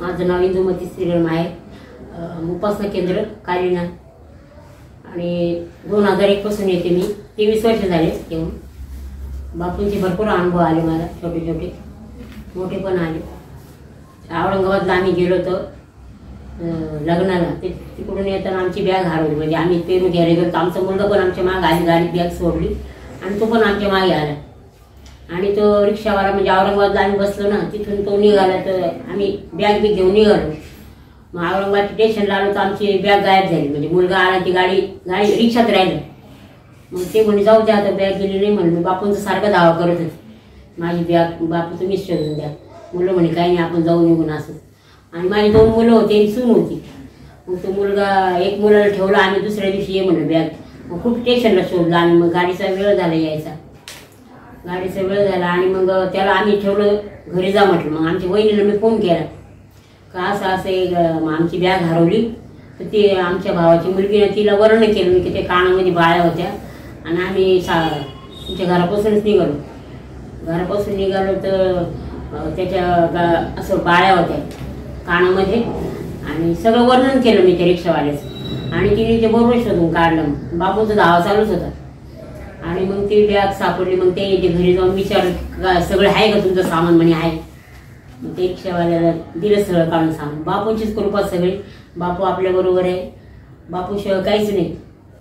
माझं नाव इंदुमती श्रीराम आहे. उपासना केंद्र कालिना आणि 2001 पासून येते मी. 23 वर्ष झाले येऊन. बापूंचे भरपूर अनुभव आले मला, छोटे छोटे मोठे पण आले. औरंगाबादला आम्ही गेलो होतो लग्नाला. तिकडून येताना आमची बॅग हरवली. म्हणजे आम्ही पेरू घ्यायला गेलो, आमचा मुलगा पण आमच्या मागे आली, गाडीत बॅग सोडली आणि तो पण आमच्या मागे आला. आणि तो रिक्षावाला म्हणजे औरंगाबादला आम्ही बसलो ना, तिथून तो निघाला तर आम्ही बॅग बी घेऊन निघालो. मग औरंगाबाद स्टेशनला आलो तर आमची बॅग गायब झाली. म्हणजे मुलगा आला ती गाडी रिक्षात राहिली. मग ते म्हणे जाऊ द्या, आता बॅग गेली नाही म्हणून. मी बापूंचा सारखा दावा करत होते, माझी बॅग बापू तुम्हीच शोधून द्या. मुलं म्हणे काही नाही, आपण जाऊ निघून असं. आणि माझी 2 मुलं होती आणि सून होती. मग तो मुलगा एक मुलाला ठेवला, आम्ही दुसऱ्या दिवशी ये म्हणलं बॅग. मग खूप स्टेशनला शोधलं आम्ही. मग गाडीचा वेळ झाला यायचा, गाडीचा वेळ झाला आणि मग त्याला आम्ही ठेवलं, घरी जा म्हटलं. मग आमच्या वहिनीला मी फोन केला का असं असं आमची बॅग हरवली. तर ती आमच्या भावाची मुलगीने तिला वर्णन केलं की ते कानामध्ये बाळ्या होत्या. आणि आम्ही तुमच्या घरापासूनच निघालो. घरापासून निघालो तर त्याच्या असं बाळ्या होत्या कानामध्ये. आणि सगळं वर्णन केलं मी त्या रिक्षावाल्याचं. आणि तिने ते बरोबर शोधून काढलं. बापूचा धावा चालूच होता. आणि मग ती बॅग सापडली. मग ते घरी जाऊन विचारलं सगळं आहे का तुमचं सामान? म्हणे आहे. मग ते रिक्षावाल्याला दिलं सगळं काढून सामान. बापूंचीच कृपा सगळी. बापू आपल्या बरोबर आहे, बापूशिवाय काहीच नाही.